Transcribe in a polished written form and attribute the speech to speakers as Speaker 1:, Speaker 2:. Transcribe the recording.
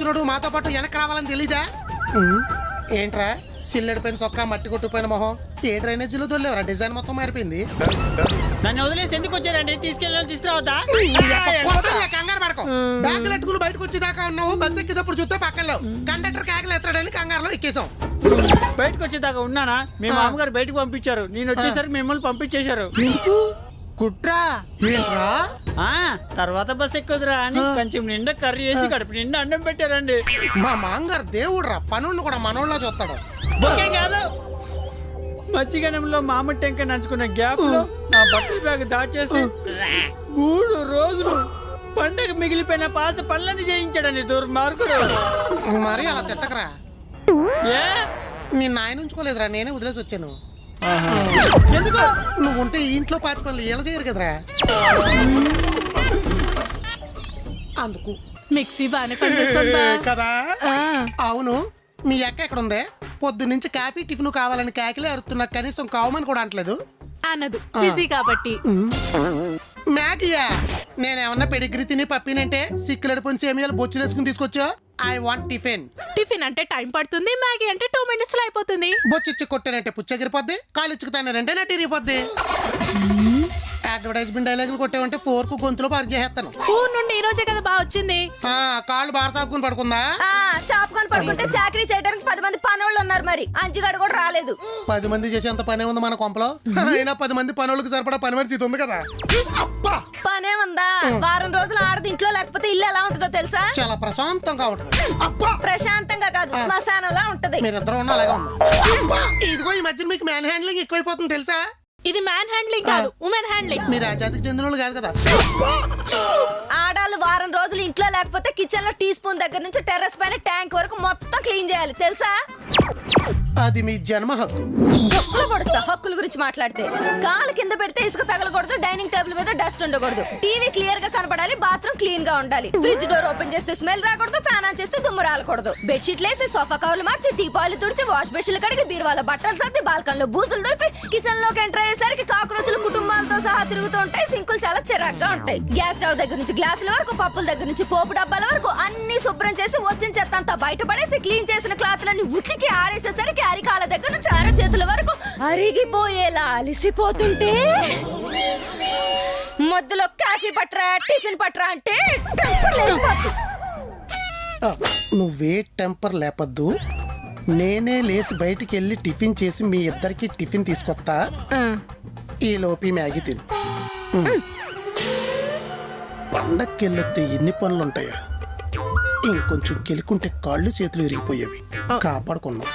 Speaker 1: వచ్చినోడు మాతో పాటు వెనక్కి రావాలని తెలీదా? ఏంట్రా సిల్లెడిపోయిన సొక్క మట్టి కొట్టుపోయిన మొహం ఏ డ్రైనేజీలో దొల్లేవరా? డిజైన్ మొత్తం మారిపోయింది.
Speaker 2: నన్ను వదిలేసి ఎందుకు వచ్చారండి? తీసుకెళ్ళి తీసుకురావద్దా?
Speaker 1: కంగారు పడకం. బ్యాగులు ఎట్టుకుని బయటకు వచ్చేదాకా ఉన్నావు. బస్ ఎక్కేటప్పుడు చూస్తే పక్కన కండక్టర్ కేకలు ఎత్తాడని కంగారులో ఎక్కేసాం.
Speaker 2: బయటకు వచ్చేదాకా ఉన్నానా? మీ మామగారు బయటకు పంపించారు. నేను వచ్చేసరికి మిమ్మల్ని పంపించేశారు. కుట్రా
Speaker 1: ఏంట్రా?
Speaker 2: తర్వాత బస్ ఎక్కుదురా అని కొంచెం నిండా కర్రీ వేసి కడుపు నిండా అన్నం పెట్టారండి.
Speaker 1: మా మాంగారు దేవుడు రా, పనులను కూడా మనోళ్ళ చూస్తాడు.
Speaker 2: ఓకేం కాదు. మజ్జిగనంలో మామిడి టెంక నంచుకున్న గ్యాప్ లో నా బట్టల బ్యాగ్ దాచేసి 3 రోజులు పండగ మిగిలిపోయిన పాత పనులని చేయించాడండి దుర్మార్గుడు.
Speaker 1: మరి అలా తిట్టకరా.
Speaker 2: ఏ
Speaker 1: నేను ఆయన ఉంచుకోలేదురా, నేనే వదిలేసి వచ్చాను.
Speaker 2: ఎందుకు?
Speaker 1: నువ్వు ఉంటే ఈ ఇంట్లో పాచి పనులు ఎలా చేయరు కదరా, అందుకు.
Speaker 3: మిక్సీ బాగానే పనిచేస్తుందా
Speaker 1: కదా? అవును, మీ అక్క ఎక్కడ ఉందే? పొద్దు నుంచి కాఫీ టిఫిన్ కావాలని కాకిలే అరుతున్నా, కనీసం కావమని కూడా అంటలేదు.
Speaker 3: అన్నదు బిజీ కాబట్టి.
Speaker 1: మ్యాగీయా? నేనేమన్నా పెడిగ్రీ తిని పప్పినంటే సిక్కులడిపోయిన సేమియాలు బొచ్చులు వేసుకుని తీసుకొచ్చా. I want tiffin.
Speaker 3: టిఫిన్ అంటే టైం పడుతుంది, మ్యాగీ అంటే 2 minutes లో అయిపోతుంది.
Speaker 1: బొచ్చిచ్చి కొట్టానంటే పుచ్చగిరిపోద్ది, కాలు ఇచ్చుకుతానంటే నటి ఇరిగిపోద్ది. అడ్వర్టైజ్మెంట్ డైలాగులు కొట్టావంటే 4 గొంతులో పార్క్ చేస్తాను.
Speaker 3: ఊరు నుండి ఈ రోజే కదా బాగా వచ్చింది.
Speaker 1: కాళ్ళు బాగా సాపుకుని పడుకుందా?
Speaker 4: చాపుకొని పడుకుంటే చాకరీ చేయడానికి 10 మంది పనోళ్ళు ఉన్నారు. మరి అంజిగాడు కూడా రాలేదు.
Speaker 1: 10 మంది చేసేంత పనే ఉంది మన కొంపలో. అయినా 10 మంది పనులకు సరిపడా పని మనిషి ఉంది కదా.
Speaker 4: పనే ఉందా? వారం రోజులు ఆడది ఇంట్లో లేకపోతే ఇల్లు ఎలా ఉంటుందో తెలుసా?
Speaker 1: చాలా ప్రశాంతంగా ఉంటుంది.
Speaker 4: ప్రశాంతంగా కాదు, శ్మశానంలా ఉంటది.
Speaker 1: మీరిద్దరు ఉన్న అలాగే ఉంది. ఇదిగో ఈ మధ్య మీకు మ్యాన్ హ్యాండ్లింగ్ ఎక్కువైపోతుంది తెలుసా?
Speaker 3: ఇది మ్యాన్ హ్యాండ్లింగ్ కాదు, ఉమెన్ హ్యాండ్లింగ్.
Speaker 1: మీరు ఆ జాతికి చెందిన వాళ్ళు కాదు కదా.
Speaker 4: ఆడాళ్ళు వారం రోజులు ఇంట్లో లేకపోతే కిచెన్ లో టీ స్పూన్ దగ్గర నుంచి టెర్రస్ పైన ట్యాంక్ వరకు మొత్తం క్లీన్ చేయాలి తెలుసా?
Speaker 1: అది మీ జన్మ హక్కు.
Speaker 4: పడుస్తా హక్కుల గురించి మాట్లాడితే. కాలు కింద పెడితే ఇసుక తగలకూడదు, డైనింగ్ టేబుల్ మీద డస్ట్ ఉండకూడదు, టీవీ క్లియర్ గా కనపడాలి, బాత్రూమ్ క్లీన్ గా ఉండాలి, ఫ్రిడ్జ్ డోర్ ఓపెన్ చేస్తే స్మెల్ రాకూడదు, ఫ్యాన్ ఆన్ చేస్తే దుమ్ము రాలకూడదు, బెడ్షీట్లు వేసి సోఫా కవర్లు మార్చి టీపాయిలు తుడిచి వాష్ బెషన్లు కడిగి బీరువాల బట్టలు సర్ది బాల్కన్లో బూజులు దొరికి కిచెన్ లోకి ఎంటర్ అయ్యేసరికి కాక్రోచులు కుటుంబాలతో సహా తిరుగుతూ ఉంటాయి. సింకులు చాలా చిరాగ్గా ఉంటాయి. గ్యాస్ స్టవ్ దగ్గర నుంచి గ్లాసుల వరకు, పప్పుల దగ్గర నుంచి పోపు డబ్బాల వరకు అన్ని శుభ్రం చేసి వచ్చిన చెత్త అంతా బయటపడేసి క్లీన్ చేసిన క్లాత్లని ఉతికి ఆరేసేసరికి అరికాల దగ్గర నుంచి అరచేతుల వరకు అరిగిపోయేలా అలిసిపోతుంటే మధ్యలో కాఫీ పట్రా టిఫిన్ పట్రా అంటే టెంపర్ లేచిపోతుంది.
Speaker 1: నువ్వే టెంపర్ లేపద్దు, నేనే లేచి బయటికి వెళ్ళి టిఫిన్ చేసి మీ ఇద్దరికి టిఫిన్ తీసుకొస్తా. ఈ లోపి మ్యాగీ తిను. పండక్కి వెళ్ళొస్తే ఎన్ని పనులుంటాయా? ఇంకొంచెం కెలుకుంటే కాళ్ళు చేతులు ఇరిగిపోయేవి. కాపాడుకున్నాం.